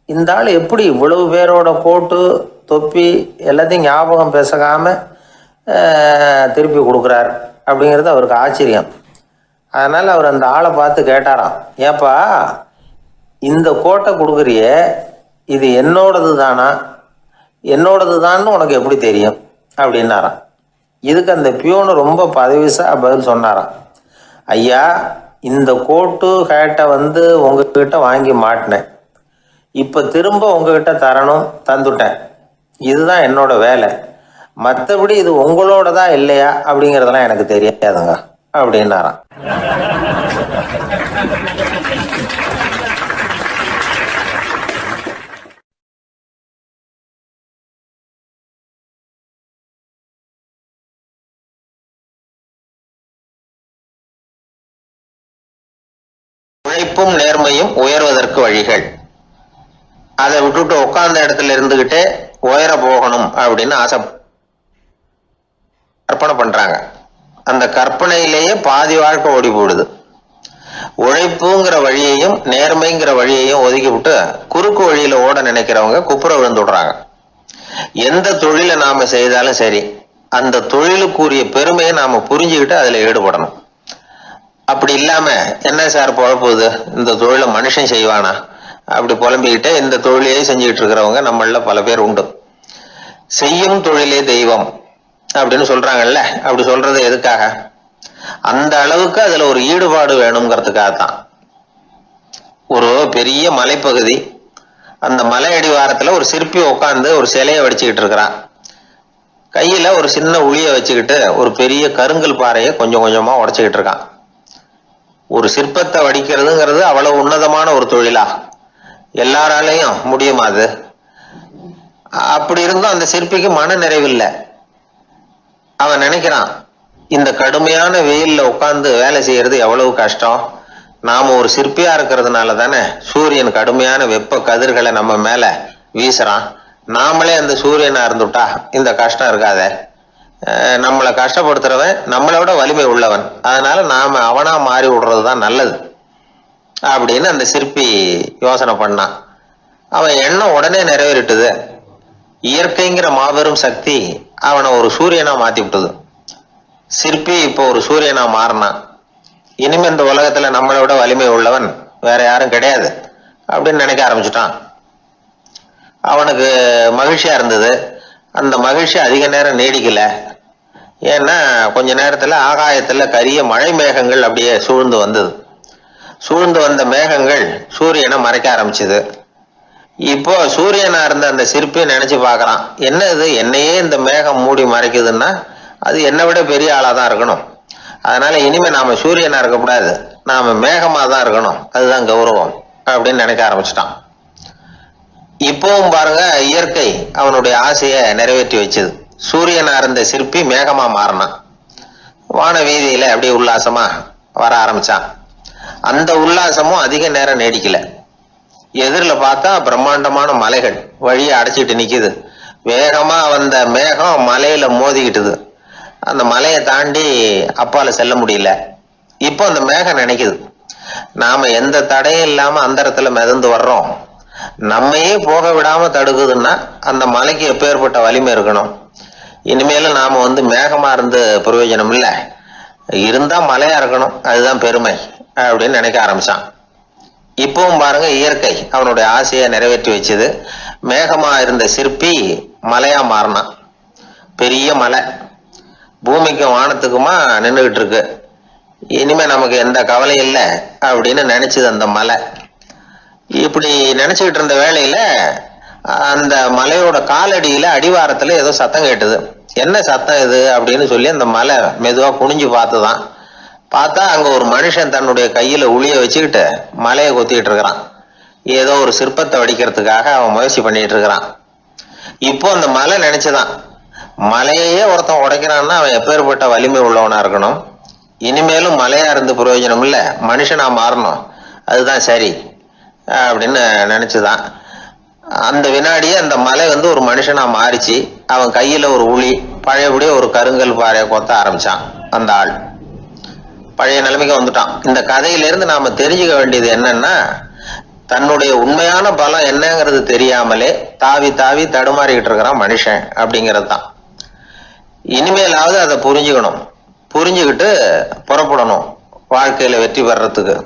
இந்த ஆள் எப்படி இவ்வளவு பேரோட கோட்டு தொப்பி எல்லாத்தையும் ஞாபகம் பேசாமல் திருப்பி கொடுக்குறார் அப்படிங்கிறது அவருக்கு ஆச்சரியம். அதனால் அவர் அந்த ஆளை பார்த்து கேட்டாராம், ஏப்பா இந்த கோட்டை கொடுக்குறியே, இது என்னோடது தானா, என்னோடது தான்னு உனக்கு எப்படி தெரியும் அப்படின்னாராம். இதுக்கு அந்த பியூனு ரொம்ப பதவிசாக பதில் சொன்னாராம், ஐயா இந்த கோட்டு ஹேட்டை உங்ககிட்ட வாங்கி மாட்டினேன். இப்போ திரும்ப உங்ககிட்ட தரணும், தந்துட்டேன். இதுதான் என்னோட வேலை. மற்றபடி இது உங்களோடதா இல்லையா அப்படிங்கிறதெல்லாம் எனக்கு தெரியாதுங்க அப்படின்னாராம். உழைப்பும் நேர்மையும் உயர்வதற்கு வழிகள். அதை விட்டுட்டு உட்கார்ந்த இடத்துல இருந்துகிட்டே உயர போகணும் அப்படின்னு ஆசை கற்பனை பண்றாங்க. அந்த கற்பனையிலேயே பாதி வாழ்க்கை ஓடி போடுது. உழைப்புங்கிற வழியையும் நேர்மைங்கிற வழியையும் ஒதுக்கி விட்டு குறுக்கு வழியில ஓட நினைக்கிறவங்க குப்புற விழுந்துடுறாங்க. எந்த தொழிலை நாம செய்தாலும் சரி, அந்த தொழிலுக்குரிய பெருமையை நாம புரிஞ்சுக்கிட்டு அதுல ஈடுபடணும். அப்படி இல்லாம என்ன சார் பொழப்புது, இந்த தொழிலை மனுஷன் செய்வானா அப்படி புலம்பிக்கிட்டே இந்த தொழிலையே செஞ்சுக்கிட்டு இருக்கிறவங்க நம்மள பல பேர் உண்டு. செய்யும் தொழிலே தெய்வம் அப்படின்னு சொல்றாங்கல்ல, அப்படி சொல்றது எதுக்காக? அந்த அளவுக்கு அதுல ஒரு ஈடுபாடு வேணுங்கிறதுக்காகத்தான். ஒரு பெரிய மலைப்பகுதி, அந்த மலை அடிவாரத்துல ஒரு சிற்பி உட்காந்து ஒரு சிலையை வடிச்சுக்கிட்டு இருக்கிறான். கையில ஒரு சின்ன உளியை வச்சுக்கிட்டு ஒரு பெரிய கருங்கல் பாறையை கொஞ்சம் கொஞ்சமா உடைச்சுக்கிட்டு இருக்கான். ஒரு சிற்பத்தை வடிக்கிறதுங்கிறது அவ்வளவு உன்னதமான ஒரு தொழிலா? எல்லாராலையும் முடியுமா அது? அப்படி இருந்தும் அந்த சிற்பிக்கு மன நிறைவில்லை. அவன் நினைக்கிறான், இந்த கடுமையான வெயில்ல உட்கார்ந்து வேலை செய்யறது எவ்வளவு கஷ்டம். நாம ஒரு சிற்பியா இருக்கிறதுனால தானே சூரியன் கடுமையான வெப்ப கதிர்களை நம்ம மேல வீசுறான். நாமளே அந்த சூரியனா இருந்துட்டா இந்த கஷ்டம் இருக்காதே. நம்மளை கஷ்டப்படுத்துறவன் நம்மளை விட வலிமை உள்ளவன், அதனால நாம அவனா மாறி விடுறதுதான் நல்லது அப்படின்னு அந்த சிற்பி யோசனை பண்ணான். அவன் எண்ணம் உடனே நிறைவேறிட்டுது. இயற்கைங்கிற மாபெரும் சக்தி அவனை ஒரு சூரியனா மாத்தி விட்டது. சிற்பி இப்போ ஒரு சூரியனா மாறினான். இனிமே இந்த உலகத்துல நம்மளை விட வலிமை உள்ளவன் வேற யாரும் கிடையாது அப்படின்னு நினைக்க ஆரம்பிச்சுட்டான். அவனுக்கு மகிழ்ச்சியா இருந்தது. அந்த மகிழ்ச்சி அதிக நேரம் நீடிக்கல. ஏன்னா கொஞ்ச நேரத்துல ஆகாயத்துல கரிய மழை மேகங்கள் அப்படியே சூழ்ந்து வந்தது. சூழ்ந்து வந்த மேகங்கள் சூரியனை மறைக்க ஆரம்பிச்சது. இப்போ சூரியனா இருந்த அந்த சிற்பி நினைச்சு பாக்குறான், என்ன இது, என்னையே இந்த மேகம் மூடி மறைக்குதுன்னா அது என்னை விட பெரிய ஆளாதான் இருக்கணும். அதனால இனிமே நாம சூரியனா இருக்கக்கூடாது, நாம மேகமா தான் இருக்கணும், அதுதான் கௌரவம் அப்படின்னு நினைக்க ஆரம்பிச்சிட்டான். இப்பவும் பாருங்க, இயற்கை அவனுடைய ஆசையை நிறைவேற்றி வச்சது. சூரியனா இருந்த சிற்பி மேகமா மாறினான். வான வீதியில அப்படியே உல்லாசமா வர ஆரம்பிச்சான். அந்த உல்லாசமும் அதிக நேரம் நீடிக்கல. எதிரில் பார்த்தா பிரம்மாண்டமான மலைகள் வழியை அடைச்சிட்டு நிக்குது. வேகமா வந்த மேகம் மலையில மோதிக்கிட்டுது. அந்த மலையை தாண்டி அப்பால செல்ல முடியல. இப்போ அந்த மேகம் நினைக்குது, நாம எந்த தடையும் இல்லாம அந்தரத்துல மிதந்து வர்றோம், நம்மையே போக விடாம தடுக்குதுன்னா அந்த மலைக்கு எப்பேற்பட்ட வலிமை இருக்கணும். இனிமேலும் நாம மேகமா இருந்து பிரயோஜனம் இல்லை, இருந்தா மலையா இருக்கணும், அதுதான் பெருமை அப்படின்னு நினைக்க ஆரம்பிச்சான். இப்பவும் பாருங்க, இயற்கை அவனுடைய ஆசையை நிறைவேற்றி வச்சது. மேகமா இருந்த சிற்பி மலையா மாறினான். பெரிய மலை பூமிக்கும் வானத்துக்குமா நின்றுகிட்டு இருக்கு. இனிமே நமக்கு எந்த கவலை இல்லை அப்படின்னு நினைச்சது அந்த மலை. இப்படி நினைச்சுக்கிட்டு இருந்த வேளையில அந்த மலையோட காலடியில அடிவாரத்துல ஏதோ சத்தம் கேட்டுது. என்ன சத்தம் இது அப்படின்னு சொல்லி அந்த மலை மெதுவா குனிஞ்சு பார்த்துதான். பார்த்தா அங்க ஒரு மனுஷன் தன்னுடைய கையில உளிய வச்சுக்கிட்டு மலையை கொத்திக்கிட்டு இருக்கிறான். ஏதோ ஒரு சிற்பத்தை வடிக்கிறதுக்காக அவன் முயற்சி பண்ணிட்டு இருக்கிறான். இப்போ அந்த மலை நினைச்சுதான், மலையே ஒருத்தன் உடைக்கிறான்னா அவன் எப்பேற்பட்ட வலிமை உள்ளவனா இருக்கணும். இனிமேலும் மலையா இருந்து பிரயோஜனம் இல்லை, மனுஷனா மாறணும், அதுதான் சரி அப்படின்னு நினைச்சுதான். அந்த வினாடியே அந்த மலை ஒரு மனுஷனா மாறிச்சு. அவன் கையில ஒரு உளி, பழையபடியே ஒரு கருங்கல் பாறையை கொத்த ஆரம்பிச்சான். அந்த ஆள் பழைய நிலைமைக்கு வந்துட்டான். இந்த கதையிலிருந்து நாம தெரிஞ்சுக்க வேண்டியது என்னன்னா, தன்னுடைய உண்மையான பலம் என்னங்கிறது தெரியாமலே தாவி தாவி தடுமாறிக்கிட்டு இருக்கிறான் மனுஷன் அப்படிங்கிறது தான். இனிமேலாவது அதை புரிஞ்சுக்கணும், புரிஞ்சுக்கிட்டு புறப்படணும் வாழ்க்கையில வெற்றி பெறறதுக்கு.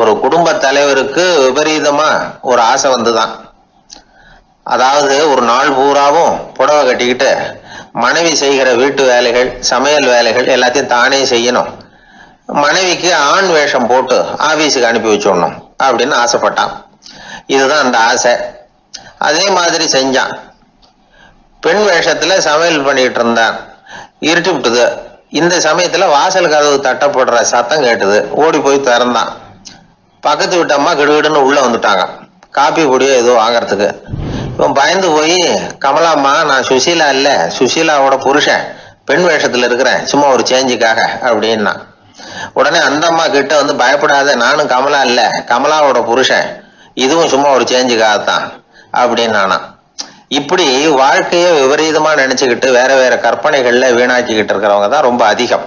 ஒரு குடும்ப தலைவருக்கு விபரீதமா ஒரு ஆசை வந்துதான். அதாவது ஒரு நாள் பூராவும் புடவை கட்டிக்கிட்டு மனைவி செய்கிற வீட்டு வேலைகள், சமையல் வேலைகள் எல்லாத்தையும் தானே செய்யணும், மனைவிக்கு ஆண் வேஷம் போட்டு ஆபீஸுக்கு அனுப்பி வச்சிடணும் அப்படின்னு ஆசைப்பட்டான். இதுதான் அந்த ஆசை. அதே மாதிரி செஞ்சான். பெண் வேஷத்துல சமையல் பண்ணிட்டு இருந்தான். இருட்டி விட்டுது. இந்த சமயத்துல வாசல் கதவு தட்டப்படுற சத்தம் கேட்டுது. ஓடி போய் திறந்தான். பக்கத்து வீட்டு அம்மா கிடுகிடுன்னு உள்ள வந்துட்டாங்க, காப்பி பொடியோ ஏதோ வாங்கறதுக்கு. இவன் பயந்து போய், கமலாம்மா, நான் சுசீலா இல்ல, சுசீலாவோட புருஷன், பெண் வேஷத்துல இருக்கிறேன், சும்மா ஒரு சேஞ்சுக்காக அப்படின்னா. உடனே அந்த அம்மா கிட்ட பயப்படாத, நானும் கமலா இல்ல, கமலாவோட புருஷன், இதுவும் சும்மா ஒரு சேஞ்சுக்காகத்தான் அப்படின்னு நானா. இப்படி வாழ்க்கைய விபரீதமா நினைச்சுக்கிட்டு வேற வேற கற்பனைகள்ல வீணாக்கிக்கிட்டு இருக்கிறவங்க தான் ரொம்ப அதிகம்.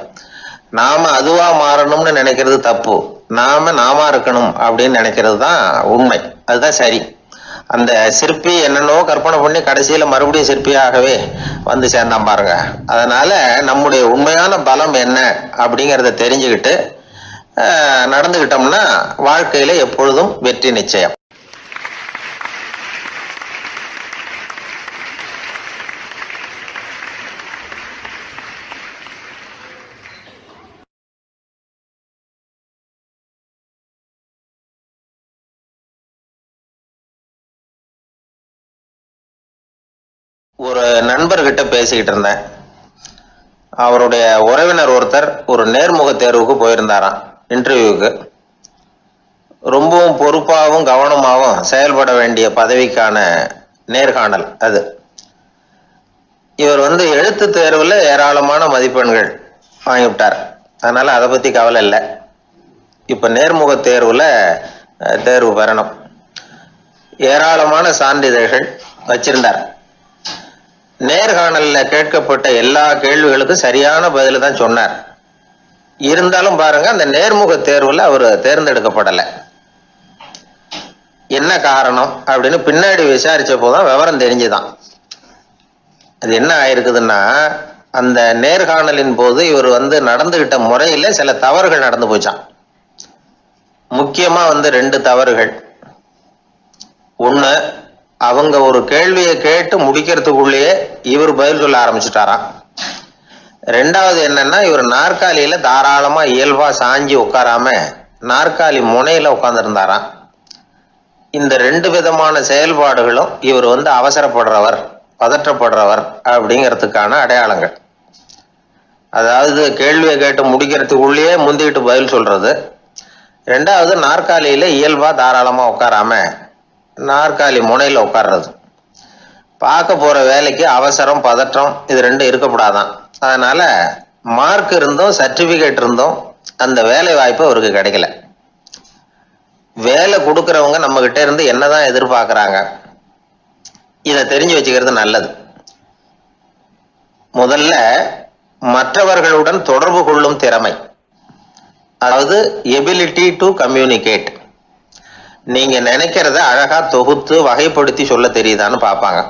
நாம அதுவா மாறணும்னு நினைக்கிறது தப்பு, நாம இருக்கணும் அப்படின்னு நினைக்கிறது தான் உண்மை, அதுதான் சரி. அந்த சிற்பி என்னென்னவோ கற்பனை பண்ணி கடைசியில மறுபடியும் சிற்பியாகவே சேர்ந்தான் பாருங்க. அதனால நம்முடைய உண்மையான பலம் என்ன அப்படிங்கிறத தெரிஞ்சுக்கிட்டு நடந்துகிட்டோம்னா வாழ்க்கையில எப்பொழுதும் வெற்றி நிச்சயம். ஒரு நண்பர்கிட்ட பேசிக்கிட்டு இருந்தேன். அவருடைய உறவினர் ஒருத்தர் ஒரு நேர்முக தேர்வுக்கு போயிருந்தாராம், இன்டர்வியூக்கு. ரொம்பவும் பொறுப்பாகவும் கவனமாகவும் செயல்பட வேண்டிய பதவிக்கான நேர்காணல் அது. இவர் எழுத்து தேர்வுல ஏராளமான மதிப்பெண்கள் வாங்கிவிட்டார். அதனால அதை பத்தி கவலை இல்லை. இப்ப நேர்முக தேர்வுல தேர்வு பெறணும். ஏராளமான சான்றிதழ்கள் வச்சிருந்தார். நேர்காணல்ல கேட்கப்பட்ட எல்லா கேள்விகளுக்கும் சரியான பதில தான் சொன்னார். இருந்தாலும் பாருங்க, அந்த நேர்முக தேர்வுல அவர் தேர்ந்தெடுக்கப்படலை. என்ன காரணம் அப்படின்னு பின்னாடி விசாரிச்ச போதுதான் விவரம் தெரிஞ்சுதான். அது என்ன ஆயிருக்குதுன்னா, அந்த நேர்காணலின் போது இவர் நடந்துகிட்ட முறையில சில தவறுகள் நடந்து போச்சான். முக்கியமா 2 தவறுகள். ஒண்ணு, அவங்க ஒரு கேள்வியை கேட்டு முடிக்கிறதுக்குள்ளேயே இவர் பதில் சொல்ல ஆரம்பிச்சுட்டாராம். 2வது என்னன்னா, இவர் நாற்காலியில தாராளமா இயல்பா சாஞ்சி உட்காராம நாற்காலி முனையில உட்கார்ந்துருந்தாராம். இந்த 2 விதமான செயல்பாடுகளும் இவர் அவசரப்படுறவர், பதற்றப்படுறவர் அப்படிங்கிறதுக்கான அடையாளங்கள். அதாவது கேள்வியை கேட்டு முடிக்கிறதுக்குள்ளேயே முந்திக்கிட்டு பதில் சொல்றது. 2வது, நாற்காலியில இயல்பா தாராளமா உட்காராம நாற்காலி முனையில உட்கார்றது. பார்க்க போற வேலைக்கு அவசரம், பதற்றம் இது 2 இருக்கக்கூடாதான். அதனால மார்க் இருந்தும் சர்டிபிகேட் இருந்தும் அந்த வேலை வாய்ப்பு அவருக்கு கிடைக்கல. வேலை கொடுக்கறவங்க நம்ம கிட்ட இருந்து என்னதான் எதிர்பார்க்கறாங்க, இதை தெரிஞ்சு வச்சுக்கிறது நல்லது. முதல்ல மற்றவர்களுடன் தொடர்பு கொள்ளும் திறமை, அதாவது எபிலிட்டி டு கம்யூனிகேட். நீங்க நினைக்கிறத அழகா தொகுத்து வகைப்படுத்தி சொல்ல தெரியுதான்னு பார்ப்பாங்க.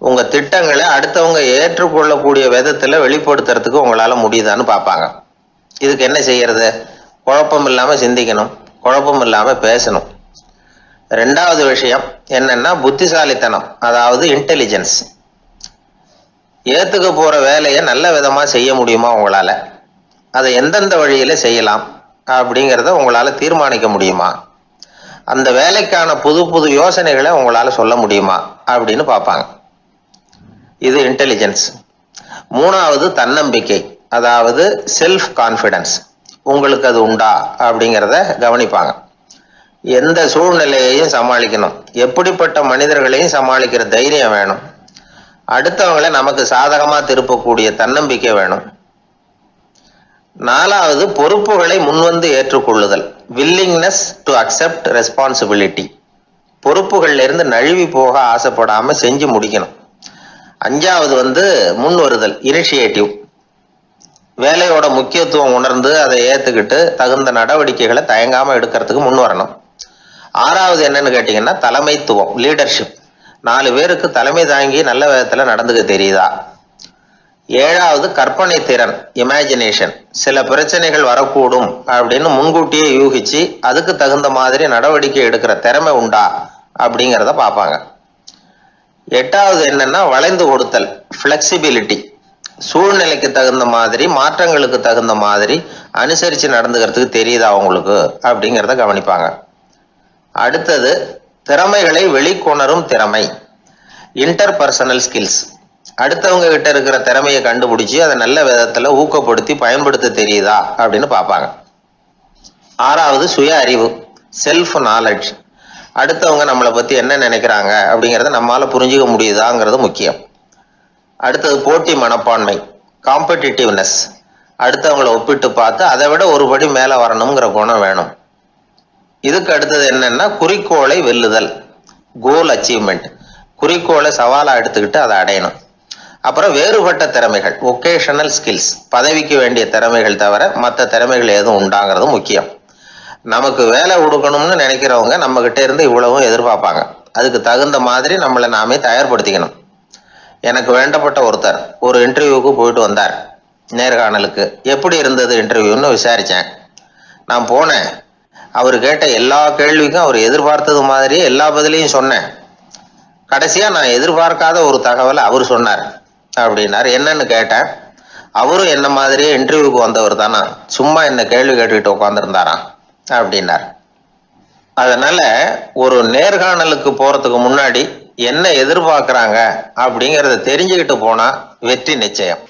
உங்க திட்டங்களை அடுத்தவங்க ஏற்றுக்கொள்ளக்கூடிய விதத்துல வெளிப்படுத்துறதுக்கு உங்களால முடியுதான்னு பார்ப்பாங்க. இதுக்கு என்ன செய்யறது? குழப்பம் இல்லாம சிந்திக்கணும், குழப்பம் இல்லாம பேசணும். ரெண்டாவது விஷயம் என்னன்னா புத்திசாலித்தனம், அதாவது இன்டெலிஜென்ஸ். ஏத்துக்க போற வேலையை நல்ல விதமா செய்ய முடியுமா உங்களால, அதை எந்தெந்த வழியில செய்யலாம் அப்படிங்கிறத உங்களால தீர்மானிக்க முடியுமா, அந்த வேலைக்கான புது புது யோசனைகளை உங்களால சொல்ல முடியுமா அப்படின்னு பார்ப்பாங்க. இது இன்டெலிஜென்ஸ். மூணாவது தன்னம்பிக்கை, அதாவது செல்ஃப் கான்ஃபிடன்ஸ். உங்களுக்கு அது உண்டா அப்படிங்கிறத கவனிப்பாங்க. எந்த சூழ்நிலையையும் சமாளிக்கணும், எப்படிப்பட்ட மனிதர்களையும் சமாளிக்கிற தைரியம் வேணும், அடுத்தவங்களை நமக்கு சாதகமா திருப்பக்கூடிய தன்னம்பிக்கை வேணும். நாலாவது பொறுப்புகளை முன்வந்து ஏற்றுக்கொள்ளுதல், வில்லிங்னஸ் டு அக்செப்ட் ரெஸ்பான்சிபிலிட்டி. பொறுப்புகள்ல இருந்து நழுவி போக ஆசைப்படாம செஞ்சு முடிக்கணும். அஞ்சாவது முன் வருதல், இனிஷியேட்டிவ். வேலையோட முக்கியத்துவம் உணர்ந்து அதை ஏத்துக்கிட்டு தகுந்த நடவடிக்கைகளை தயங்காம எடுக்கிறதுக்கு முன் வரணும். ஆறாவது என்னன்னு கேட்டீங்கன்னா தலைமைத்துவம், லீடர்ஷிப். 4 பேருக்கு தலைமை தாங்கி நல்ல விதத்துல நடந்துக்க தெரியுதா. ஏழாவது கற்பனை திறன், இமேஜினேஷன். சில பிரச்சனைகள் வரக்கூடும் அப்படின்னு முன்கூட்டியே யூகிச்சு அதுக்கு தகுந்த மாதிரி நடவடிக்கை எடுக்கிற திறமை உண்டா அப்படிங்கிறத பார்ப்பாங்க. எட்டாவது என்னன்னா வளைந்து கொடுத்தல், ஃபிளெக்சிபிலிட்டி. சூழ்நிலைக்கு தகுந்த மாதிரி, மாற்றங்களுக்கு தகுந்த மாதிரி அனுசரித்து நடந்துக்கிறதுக்கு தெரியுதா அவங்களுக்கு அப்படிங்கிறத கவனிப்பாங்க. அடுத்தது திறமைகளை வெளிக்கொணரும் திறமை, இன்டர்பர்சனல் ஸ்கில்ஸ். அடுத்தவங்க கிட்ட இருக்கிற திறமையை கண்டுபிடிச்சி அதை நல்ல விதத்துல ஊக்கப்படுத்தி பயன்படுத்த தெரியுதா அப்படின்னு பார்ப்பாங்க. ஆறாவது சுய அறிவு, செல்ஃப் நாலேஜ். அடுத்தவங்க நம்மளை பத்தி என்ன நினைக்கிறாங்க அப்படிங்கிறத நம்மளால புரிஞ்சுக்க முடியுதாங்கிறது முக்கியம். அடுத்தது போட்டி மனப்பான்மை, காம்படிட்டிவ்னஸ். அடுத்தவங்களை ஒப்பிட்டு பார்த்து அதை விட ஒரு படி மேல வரணுங்கிற குணம் வேணும். இதுக்கு அடுத்தது என்னன்னா குறிக்கோளை வெல்லுதல், கோல் அச்சீவ்மெண்ட். குறிக்கோளை சவாலா எடுத்துக்கிட்டு அதை அடையணும். அப்புறம் வேறுபட்ட திறமைகள், ஒகேஷனல் ஸ்கில்ஸ். பதவிக்கு வேண்டிய திறமைகள் தவிர மற்ற திறமைகள் எதுவும் உண்டாங்கிறது முக்கியம். நமக்கு வேலை கொடுக்கணும்னு நினைக்கிறவங்க நம்ம கிட்ட இருந்து இவ்வளவும் எதிர்பார்ப்பாங்க. அதுக்கு தகுந்த மாதிரி நம்மளை நாமே தயார்படுத்திக்கணும். எனக்கு வேண்டப்பட்ட ஒருத்தர் ஒரு இன்டர்வியூக்கு போயிட்டு வந்தார், நேர்காணலுக்கு. எப்படி இருந்தது இன்டர்வியூன்னு விசாரித்தேன். நான் போனேன், அவர் கேட்ட எல்லா கேள்விக்கும் அவர் எதிர்பார்த்தது மாதிரியே எல்லா பதிலையும் சொன்னேன். கடைசியாக நான் எதிர்பார்க்காத ஒரு தகவலை அவர் சொன்னார் அப்படின்னார். என்னன்னு கேட்டேன். அவரும் என்ன மாதிரியே இன்டர்வியூக்கு வந்தவர் தானா, சும்மா என்ன கேள்வி கேட்டுக்கிட்டு உட்காந்துருந்தாராம் அப்படின்னார். அதனால ஒரு நேர்காணலுக்கு போறதுக்கு முன்னாடி என்ன எதிர்பார்க்கறாங்க அப்படிங்கறத தெரிஞ்சுக்கிட்டு போனா வெற்றி நிச்சயம்.